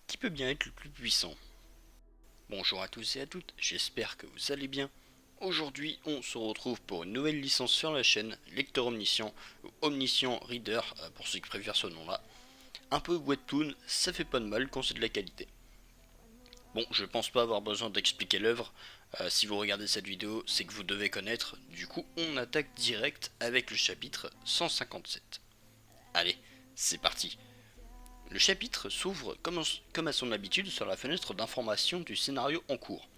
Qui peut bien être le plus puissant? Bonjour à tous et à toutes, j'espère que vous allez bien. Aujourd'hui, on se retrouve pour une nouvelle licence sur la chaîne, Lecteur Omniscient ou Omniscient Reader, pour ceux qui préfèrent ce nom-là. Un peu webtoon, ça fait pas de mal quand c'est de la qualité. Bon, je pense pas avoir besoin d'expliquer l'œuvre. Si vous regardez cette vidéo, c'est que vous devez connaître. Du coup, on attaque direct avec le chapitre 157. Allez, c'est parti. Le chapitre s'ouvre comme à son habitude sur la fenêtre d'information du scénario en cours.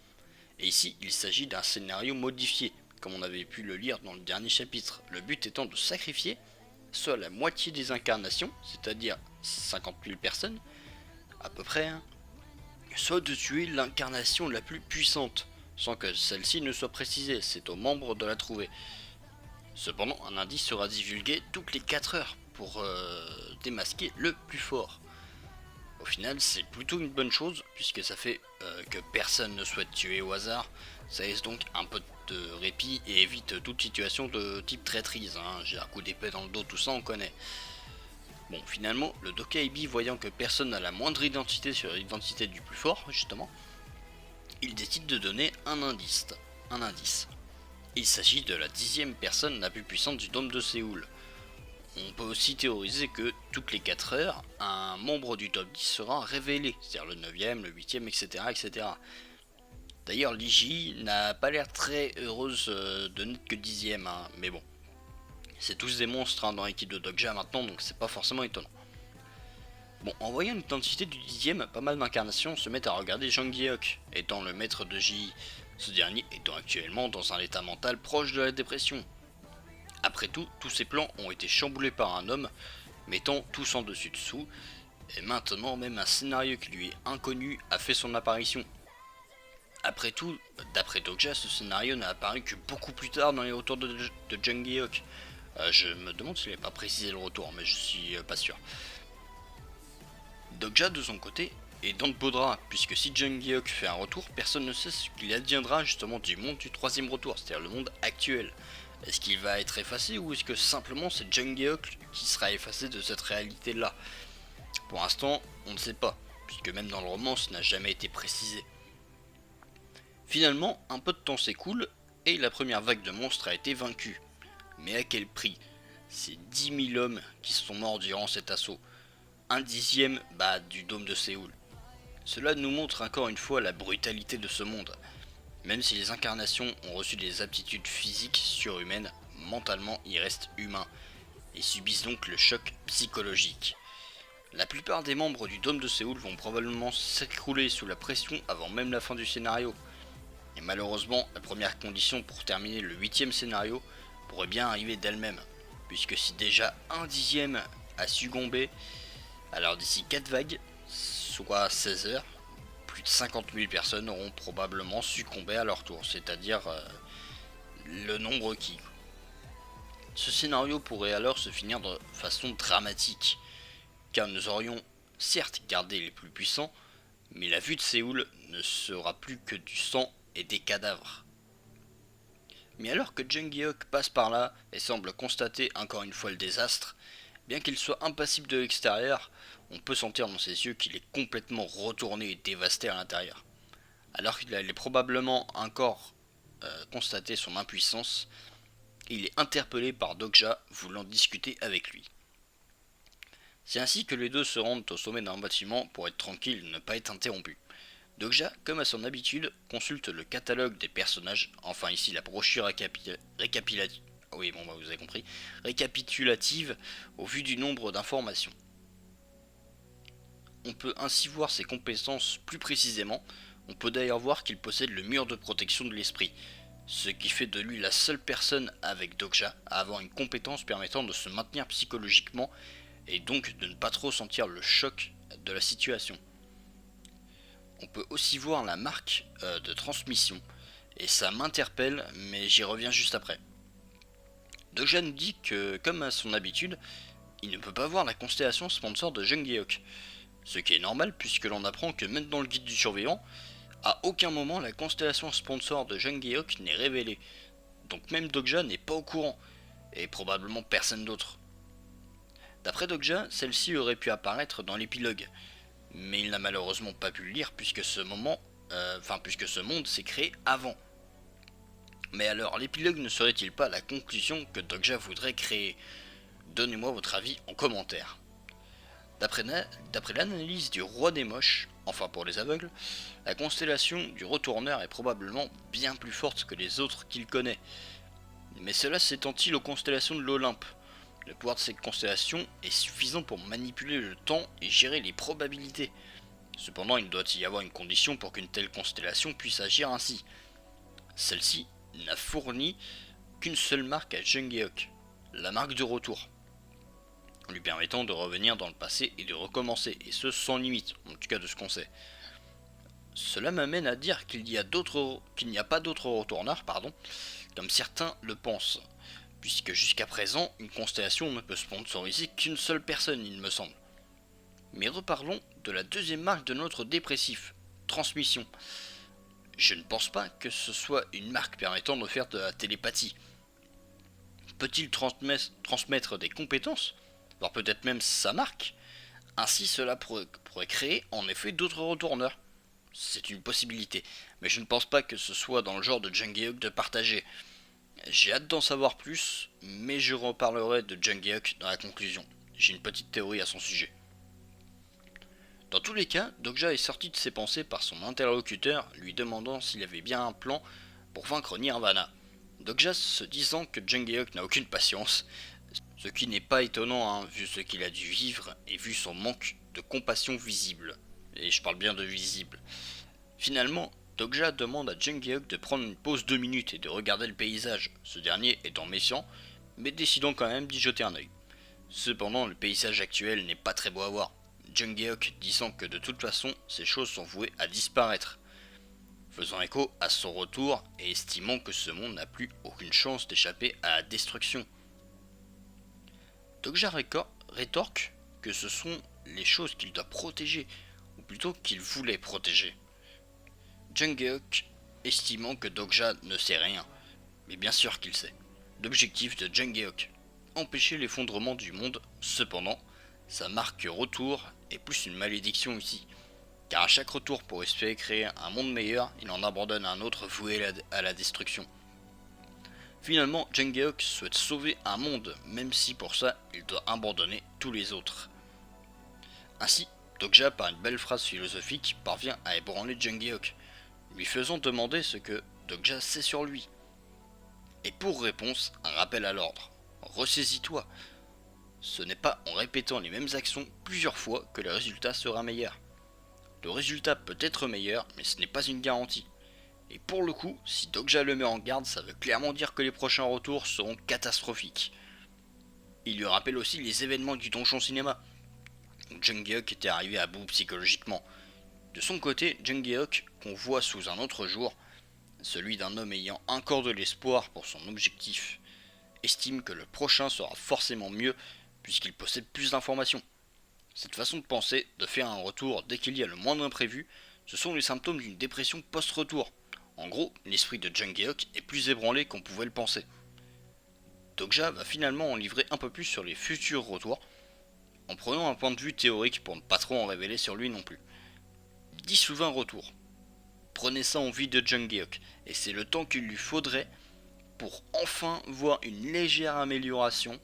Et ici, il s'agit d'un scénario modifié, comme on avait pu le lire dans le dernier chapitre, le but étant de sacrifier soit la moitié des incarnations, c'est-à-dire 50 000 personnes, à peu près, hein, soit de tuer l'incarnation la plus puissante, sans que celle-ci ne soit précisée, c'est aux membres de la trouver. Cependant, un indice sera divulgué toutes les 4 heures pour démasquer le plus fort. Au final, c'est plutôt une bonne chose, puisque ça fait que personne ne souhaite tuer au hasard. Ça laisse donc un peu de répit et évite toute situation de type traîtrise. J'ai un coup d'épée dans le dos, tout ça on connaît. Bon, finalement, le Dokaibi, voyant que personne n'a la moindre identité sur l'identité du plus fort, justement, il décide de donner un indice. Il s'agit de la 10e personne la plus puissante du dôme de Séoul. On peut aussi théoriser que toutes les 4 heures, un membre du top 10 sera révélé, c'est-à-dire le 9e, le 8e, etc. etc. D'ailleurs, Ligi n'a pas l'air très heureuse de n'être que 10e, mais bon. C'est tous des monstres dans l'équipe de Dogja maintenant, donc c'est pas forcément étonnant. Bon, en voyant l'identité du 10e, pas mal d'incarnations se mettent à regarder Jang Geok, étant le maître de Ji, ce dernier étant actuellement dans un état mental proche de la dépression. Après tout, tous ses plans ont été chamboulés par un homme, mettant tous en dessus-dessous, et maintenant même un scénario qui lui est inconnu a fait son apparition. Après tout, d'après Dogja, ce scénario n'a apparu que beaucoup plus tard dans les retours de Jang Geok. Je me demande s'il n'est pas précisé le retour, mais je suis pas sûr. Dogja, de son côté, est dans le beau drap, puisque si Jang Geok fait un retour, personne ne sait ce qu'il adviendra justement du monde du troisième retour, c'est-à-dire le monde actuel. Est-ce qu'il va être effacé ou est-ce que simplement c'est Jang Geok qui sera effacé de cette réalité-là? Pour l'instant, on ne sait pas, puisque même dans le roman, ce n'a jamais été précisé. Finalement, un peu de temps s'écoule et la première vague de monstres a été vaincue. Mais à quel prix? C'est 10 000 hommes qui sont morts durant cet assaut. Un dixième du dôme de Séoul. Cela nous montre encore une fois la brutalité de ce monde. Même si les incarnations ont reçu des aptitudes physiques surhumaines, mentalement ils restent humains et subissent donc le choc psychologique. La plupart des membres du dôme de Séoul vont probablement s'écrouler sous la pression avant même la fin du scénario. Et malheureusement, la première condition pour terminer le 8e scénario pourrait bien arriver d'elle-même, puisque si déjà un dixième a succombé, alors d'ici 4 vagues, soit 16 heures, plus de 50 000 personnes auront probablement succombé à leur tour, c'est-à-dire le nombre requis. Ce scénario pourrait alors se finir de façon dramatique, car nous aurions certes gardé les plus puissants, mais la vue de Séoul ne sera plus que du sang et des cadavres. Mais alors que Jang Geok passe par là et semble constater encore une fois le désastre, bien qu'il soit impassible de l'extérieur, on peut sentir dans ses yeux qu'il est complètement retourné et dévasté à l'intérieur. Alors qu'il allait probablement encore constater son impuissance, il est interpellé par Dogja voulant discuter avec lui. C'est ainsi que les deux se rendent au sommet d'un bâtiment pour être tranquilles et ne pas être interrompus. Dogja, comme à son habitude, consulte le catalogue des personnages, enfin ici la brochure récapitulative au vu du nombre d'informations. On peut ainsi voir ses compétences plus précisément, on peut d'ailleurs voir qu'il possède le mur de protection de l'esprit, ce qui fait de lui la seule personne avec Dogja à avoir une compétence permettant de se maintenir psychologiquement et donc de ne pas trop sentir le choc de la situation. On peut aussi voir la marque de transmission, et ça m'interpelle, mais j'y reviens juste après. Dogja nous dit que, comme à son habitude, il ne peut pas voir la constellation sponsor de Jang Geok, ce qui est normal puisque l'on apprend que même dans le guide du surveillant, à aucun moment la constellation sponsor de Jang Geok n'est révélée, donc même Dogja n'est pas au courant, et probablement personne d'autre. D'après Dogja, celle-ci aurait pu apparaître dans l'épilogue, mais il n'a malheureusement pas pu le lire puisque puisque ce monde s'est créé avant. Mais alors, l'épilogue ne serait-il pas la conclusion que Dokja voudrait créer? Donnez-moi votre avis en commentaire. D'après l'analyse du roi des moches, enfin pour les aveugles, la constellation du retourneur est probablement bien plus forte que les autres qu'il connaît. Mais cela s'étend-il aux constellations de l'Olympe? Le pouvoir de cette constellation est suffisant pour manipuler le temps et gérer les probabilités. Cependant, il doit y avoir une condition pour qu'une telle constellation puisse agir ainsi. Celle-ci n'a fourni qu'une seule marque à Jungeok, la marque du retour, lui permettant de revenir dans le passé et de recommencer, et ce sans limite, en tout cas de ce qu'on sait. Cela m'amène à dire qu'il n'y a pas d'autres retourneurs, comme certains le pensent, puisque jusqu'à présent, une constellation ne peut sponsoriser qu'une seule personne, il me semble. Mais reparlons de la deuxième marque de notre dépressif, transmission. Je ne pense pas que ce soit une marque permettant de faire de la télépathie. Peut-il transmettre des compétences, voire peut-être même sa marque? Ainsi cela pourrait créer en effet d'autres retourneurs. C'est une possibilité, mais je ne pense pas que ce soit dans le genre de Jungeok de partager. J'ai hâte d'en savoir plus, mais je reparlerai de Jungeok dans la conclusion. J'ai une petite théorie à son sujet. Dans tous les cas, Dokja est sorti de ses pensées par son interlocuteur, lui demandant s'il avait bien un plan pour vaincre Nirvana. Dokja se disant que Jungeok n'a aucune patience, ce qui n'est pas étonnant vu ce qu'il a dû vivre et vu son manque de compassion visible. Et je parle bien de visible. Finalement, Dokja demande à Jungeok de prendre une pause 2 minutes et de regarder le paysage, ce dernier étant méfiant, mais décidant quand même d'y jeter un œil. Cependant, le paysage actuel n'est pas très beau à voir, Jungeok disant que de toute façon, ces choses sont vouées à disparaître, faisant écho à son retour et estimant que ce monde n'a plus aucune chance d'échapper à la destruction. Dokja rétorque que ce sont les choses qu'il doit protéger, ou plutôt qu'il voulait protéger. Jungeok estimant que Dokja ne sait rien, mais bien sûr qu'il sait. L'objectif de Jungeok, empêcher l'effondrement du monde, cependant, sa marque retour est plus une malédiction ici, car à chaque retour pour espérer créer un monde meilleur, il en abandonne un autre voué à la destruction. Finalement, Jungeok souhaite sauver un monde, même si pour ça, il doit abandonner tous les autres. Ainsi, Dokja, par une belle phrase philosophique, parvient à ébranler Jungeok, lui faisant demander ce que Dokja sait sur lui. Et pour réponse, un rappel à l'ordre. Ressaisis-toi. Ce n'est pas en répétant les mêmes actions plusieurs fois que le résultat sera meilleur. Le résultat peut être meilleur, mais ce n'est pas une garantie. Et pour le coup, si Dokja le met en garde, ça veut clairement dire que les prochains retours seront catastrophiques. Il lui rappelle aussi les événements du Donjon Cinéma, où Jungeok était arrivé à bout psychologiquement. De son côté, Jungeok, qu'on voit sous un autre jour, celui d'un homme ayant encore de l'espoir pour son objectif, estime que le prochain sera forcément mieux puisqu'il possède plus d'informations. Cette façon de penser, de faire un retour dès qu'il y a le moindre imprévu, ce sont les symptômes d'une dépression post-retour. En gros, l'esprit de Jungeok est plus ébranlé qu'on pouvait le penser. Dokja va finalement en livrer un peu plus sur les futurs retours, en prenant un point de vue théorique pour ne pas trop en révéler sur lui non plus. 10 ou 20 retours. Prenez ça en vie de Jungeok, et c'est le temps qu'il lui faudrait pour enfin voir une légère amélioration.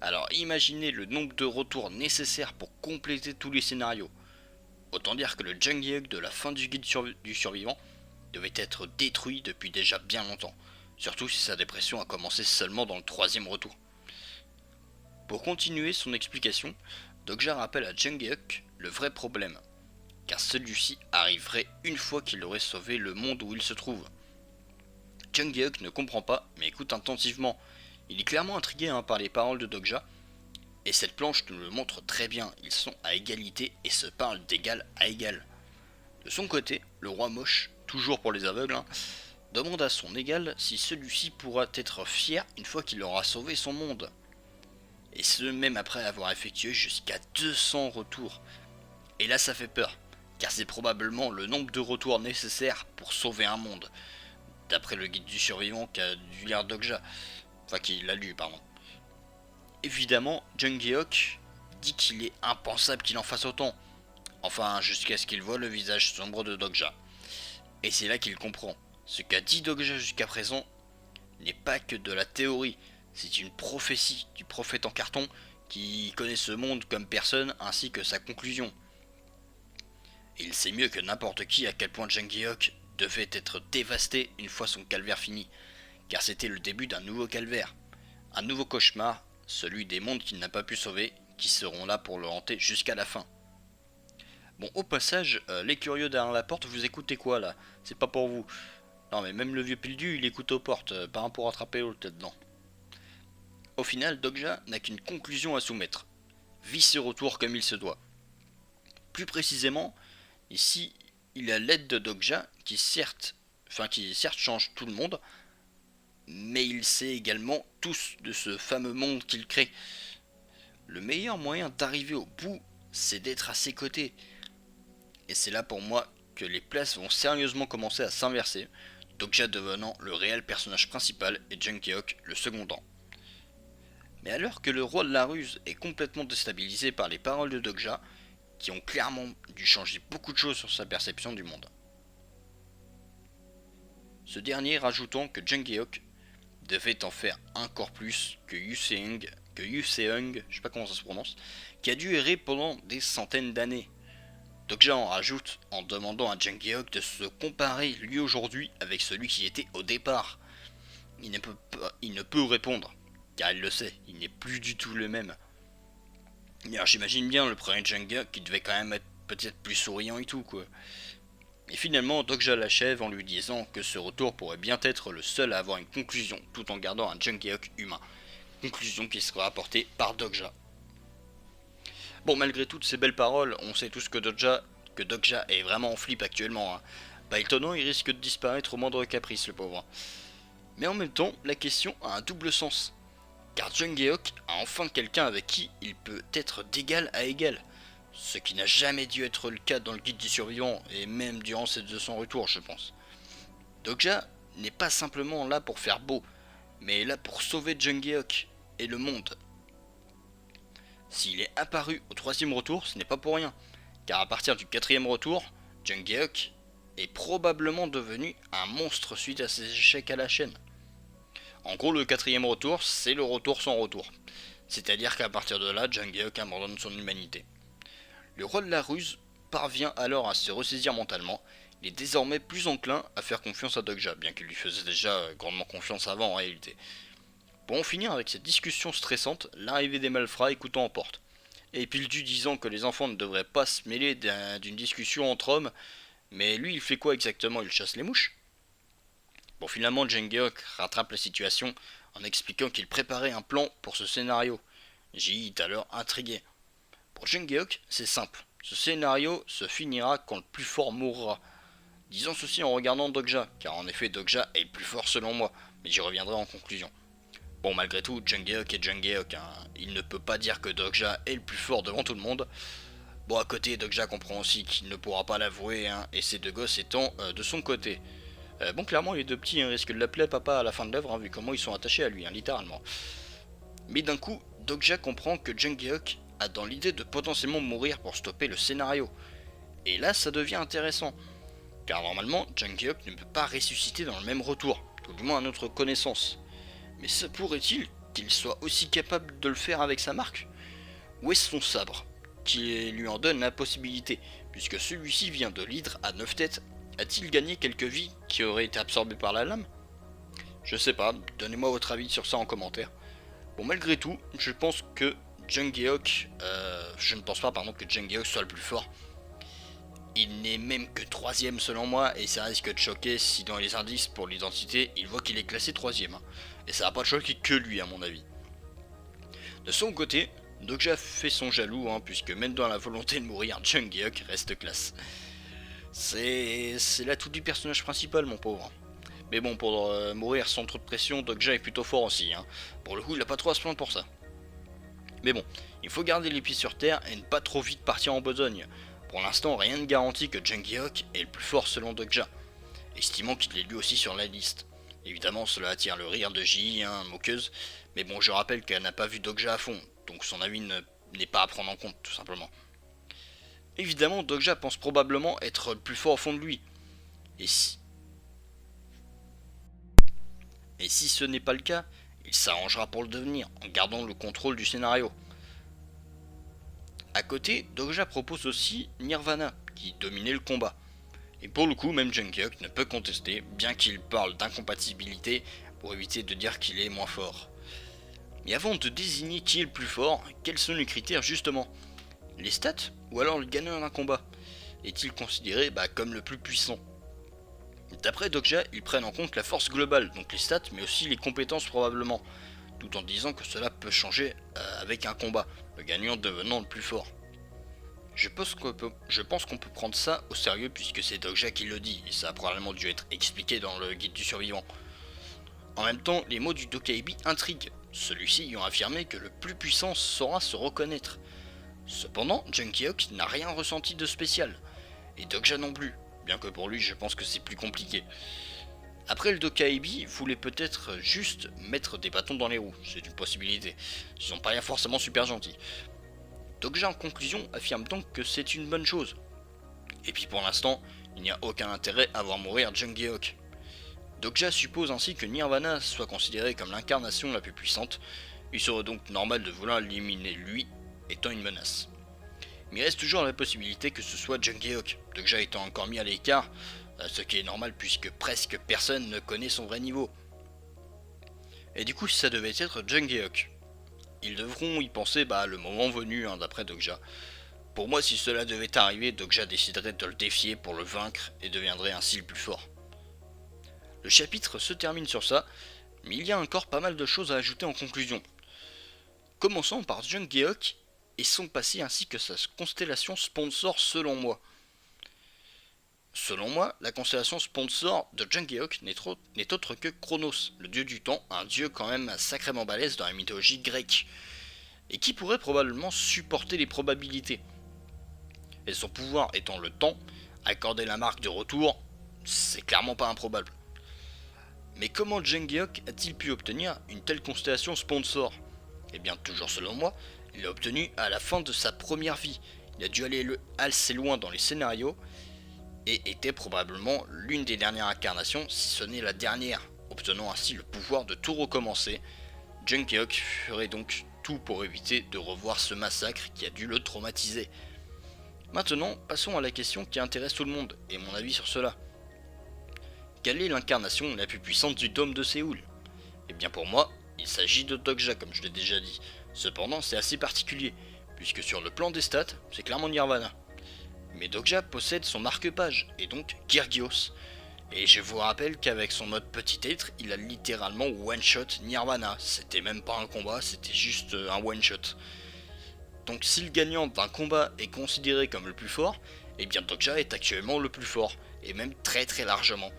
Alors imaginez le nombre de retours nécessaires pour compléter tous les scénarios. Autant dire que le Jungeok de la fin du guide du survivant devait être détruit depuis déjà bien longtemps, surtout si sa dépression a commencé seulement dans le 3e retour. Pour continuer son explication, Dokja rappelle à Jungeok le vrai problème, car celui-ci arriverait une fois qu'il aurait sauvé le monde où il se trouve. Jungeok ne comprend pas, mais écoute attentivement. Il est clairement intrigué par les paroles de Dokja, et cette planche nous le montre très bien, ils sont à égalité et se parlent d'égal à égal. De son côté, le roi moche, toujours pour les aveugles, demande à son égal si celui-ci pourra être fier une fois qu'il aura sauvé son monde. Et ce même après avoir effectué jusqu'à 200 retours. Et là ça fait peur, car c'est probablement le nombre de retours nécessaires pour sauver un monde, d'après le guide du survivant qu'a dû lire Dokja, enfin qu'il l'a lu pardon. Évidemment, Jungeok dit qu'il est impensable qu'il en fasse autant. Enfin, jusqu'à ce qu'il voit le visage sombre de Dokja. Et c'est là qu'il comprend. Ce qu'a dit Dokja jusqu'à présent n'est pas que de la théorie, c'est une prophétie du prophète en carton qui connaît ce monde comme personne ainsi que sa conclusion. Il sait mieux que n'importe qui à quel point Jang-geok devait être dévasté une fois son calvaire fini, car c'était le début d'un nouveau calvaire, un nouveau cauchemar, celui des mondes qu'il n'a pas pu sauver, qui seront là pour le hanter jusqu'à la fin. Bon, au passage, les curieux derrière la porte, vous écoutez quoi là? C'est pas pour vous. Non mais même le vieux Pildu, il écoute aux portes, pas un pour attraper l'autre là-dedans. Au final, Dokja n'a qu'une conclusion à soumettre. Vit ce retour comme il se doit. Plus précisément, ici, il a l'aide de Dokja qui certes change tout le monde, mais il sait également tous de ce fameux monde qu'il crée. Le meilleur moyen d'arriver au bout, c'est d'être à ses côtés. Et c'est là pour moi que les places vont sérieusement commencer à s'inverser, Dokja devenant le réel personnage principal et Jang-geok le secondant. Mais alors que le roi de la ruse est complètement déstabilisé par les paroles de Dokja, qui ont clairement dû changer beaucoup de choses sur sa perception du monde. Ce dernier rajoutant que Jang-geok devait en faire encore plus que Yuseung, je sais pas comment ça se prononce, qui a dû errer pendant des centaines d'années. Dokja en rajoute en demandant à Jang-geok de se comparer lui aujourd'hui avec celui qui était au départ. Il ne peut répondre, car il le sait, il n'est plus du tout le même. Alors j'imagine bien le premier Jang-geok qui devait quand même être peut-être plus souriant et tout quoi. Et finalement, Dokja l'achève en lui disant que ce retour pourrait bien être le seul à avoir une conclusion, tout en gardant un Jang-geok humain. Conclusion qui sera apportée par Dokja. Bon, malgré toutes ces belles paroles, on sait tous que Dokja est vraiment en flip actuellement. Hein. Pas étonnant, il risque de disparaître au moindre caprice, le pauvre. Mais en même temps, la question a un double sens. Car Jang-geok a enfin quelqu'un avec qui il peut être d'égal à égal. Ce qui n'a jamais dû être le cas dans le guide du survivant, et même durant de son retour, je pense. Dokja n'est pas simplement là pour faire beau, mais est là pour sauver Jang-geok et le monde. S'il est apparu au troisième retour, ce n'est pas pour rien, car à partir du quatrième retour, Jang-geok est probablement devenu un monstre suite à ses échecs à la chaîne. En gros, le quatrième retour, c'est le retour sans retour. C'est-à-dire qu'à partir de là, Jang-geok abandonne son humanité. Le roi de la ruse parvient alors à se ressaisir mentalement. Il est désormais plus enclin à faire confiance à Dokja, bien qu'il lui faisait déjà grandement confiance avant en réalité. Pour en finir avec cette discussion stressante, l'arrivée des malfrats écoutant en porte. Et Pildu disant que les enfants ne devraient pas se mêler d'une discussion entre hommes, mais lui il fait quoi exactement? Il chasse les mouches? Bon, finalement Jang-geok rattrape la situation en expliquant qu'il préparait un plan pour ce scénario. Ji est alors intrigué. Pour Jang-geok, c'est simple. Ce scénario se finira quand le plus fort mourra. Disons ceci en regardant Dokja, car en effet Dokja est le plus fort selon moi, mais j'y reviendrai en conclusion. Bon, malgré tout, Jang-geok est Jang-geok, hein. Il ne peut pas dire que Dokja est le plus fort devant tout le monde. Bon, à côté, Dokja comprend aussi qu'il ne pourra pas l'avouer, hein, et ses deux gosses étant de son côté. Bon, clairement, les deux petits risquent de l'appeler papa à la fin de l'œuvre, hein, vu comment ils sont attachés à lui, hein, littéralement. Mais d'un coup, Dokja comprend que Jang-geok a dans l'idée de potentiellement mourir pour stopper le scénario. Et là, ça devient intéressant. Car normalement, Jang-geok ne peut pas ressusciter dans le même retour, tout du moins à notre connaissance. Mais se pourrait-il qu'il soit aussi capable de le faire avec sa marque? Ou est-ce son sabre qui lui en donne la possibilité, puisque celui-ci vient de l'hydre à 9 têtes? A-t-il gagné quelques vies qui auraient été absorbées par la lame? Je sais pas, donnez-moi votre avis sur ça en commentaire. Bon, malgré tout, je pense que je ne pense pas que Jang-geok soit le plus fort. Il n'est même que troisième selon moi, et ça risque de choquer si dans les indices pour l'identité, il voit qu'il est classé troisième. Hein. Et ça va pas choquer que lui à mon avis. De son côté, Dokja fait son jaloux, hein, puisque même dans la volonté de mourir, Jang-geok reste classe. C'est l'atout du personnage principal, mon pauvre. Mais bon, pour mourir sans trop de pression, Dokja est plutôt fort aussi. Hein. Pour le coup, il a pas trop à se plaindre pour ça. Mais bon, il faut garder les pieds sur terre et ne pas trop vite partir en besogne. Pour l'instant, rien ne garantit que Jang-geok est le plus fort selon Dokja, estimant qu'il est lui aussi sur la liste. Évidemment, cela attire le rire de Ji, hein, moqueuse, mais bon, je rappelle qu'elle n'a pas vu Dokja à fond, donc son avis n'est pas à prendre en compte, tout simplement. Évidemment, Dokja pense probablement être le plus fort au fond de lui. Et si ce n'est pas le cas, il s'arrangera pour le devenir en gardant le contrôle du scénario. À côté, Dokja propose aussi Nirvana, qui dominait le combat. Et pour le coup, même Jungkook ne peut contester, bien qu'il parle d'incompatibilité pour éviter de dire qu'il est moins fort. Mais avant de désigner qui est le plus fort, quels sont les critères justement? Les stats ou alors le gagnant d'un combat? Est-il considéré comme le plus puissant? D'après Dokja, ils prennent en compte la force globale, donc les stats, mais aussi les compétences probablement, tout en disant que cela peut changer avec un combat, le gagnant devenant le plus fort. Je pense qu'on peut prendre ça au sérieux puisque c'est Dokja qui le dit, et ça a probablement dû être expliqué dans le guide du survivant. En même temps, les mots du Dokaibi intriguent, celui-ci ayant affirmé que le plus puissant saura se reconnaître. Cependant, Jungkook n'a rien ressenti de spécial, et Dokja non plus, bien que pour lui je pense que c'est plus compliqué. Après, le Dokaibi voulait peut-être juste mettre des bâtons dans les roues, c'est une possibilité, ils sont pas forcément super gentils. Dokja en conclusion affirme donc que c'est une bonne chose. Et puis pour l'instant, il n'y a aucun intérêt à voir mourir Jungkook. Dokja suppose ainsi que Nirvana soit considéré comme l'incarnation la plus puissante, il serait donc normal de vouloir l'éliminer lui, étant une menace. Mais il reste toujours la possibilité que ce soit Jungkook, Dokja étant encore mis à l'écart, ce qui est normal puisque presque personne ne connaît son vrai niveau. Et du coup, si ça devait être Jungkook, ils devront y penser le moment venu, d'après Dokja. Pour moi, si cela devait arriver, Dokja déciderait de le défier pour le vaincre et deviendrait ainsi le plus fort. Le chapitre se termine sur ça, mais il y a encore pas mal de choses à ajouter en conclusion. Commençons par Jungkook et son passé ainsi que sa constellation sponsor selon moi. Selon moi, la constellation sponsor de Jungkook n'est autre que Chronos, le dieu du temps, un dieu quand même sacrément balèze dans la mythologie grecque, et qui pourrait probablement supporter les probabilités. Et son pouvoir étant le temps, accorder la marque de retour, c'est clairement pas improbable. Mais comment Jungkook a-t-il pu obtenir une telle constellation sponsor? Eh bien, toujours selon moi, il l'a obtenu à la fin de sa première vie. Il a dû aller assez loin dans les scénarios et était probablement l'une des dernières incarnations, si ce n'est la dernière, obtenant ainsi le pouvoir de tout recommencer. Jungkook ferait donc tout pour éviter de revoir ce massacre qui a dû le traumatiser. Maintenant, passons à la question qui intéresse tout le monde, et mon avis sur cela. Quelle est l'incarnation la plus puissante du dôme de Séoul? Eh bien pour moi, il s'agit de Dokja comme je l'ai déjà dit. Cependant, c'est assez particulier, puisque sur le plan des stats, c'est clairement Nirvana. Mais Dokja possède son marque-page, et donc Kyrgios. Et je vous rappelle qu'avec son mode petit être, il a littéralement one-shot Nirvana. C'était même pas un combat, c'était juste un one-shot. Donc si le gagnant d'un combat est considéré comme le plus fort, eh bien Dokja est actuellement le plus fort, et même très très largement.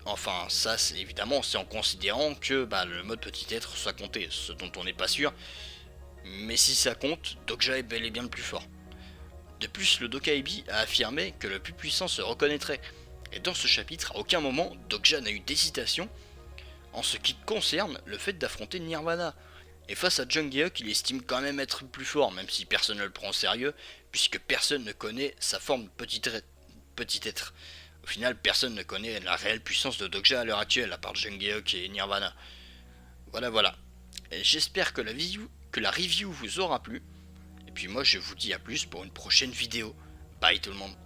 Enfin, ça c'est évidemment c'est en considérant que le mode petit être soit compté, ce dont on n'est pas sûr. Mais si ça compte, Dokja est bel et bien le plus fort. De plus, le Dokaibi a affirmé que le plus puissant se reconnaîtrait. Et dans ce chapitre, à aucun moment, Dokja n'a eu d'hésitation en ce qui concerne le fait d'affronter Nirvana. Et face à Jungkook, il estime quand même être le plus fort, même si personne ne le prend au sérieux, puisque personne ne connaît sa forme petit être. Au final, personne ne connaît la réelle puissance de Dokja à l'heure actuelle, à part Jungkook et Nirvana. Voilà. Et j'espère que la review vous aura plu. Et puis moi, je vous dis à plus pour une prochaine vidéo. Bye tout le monde.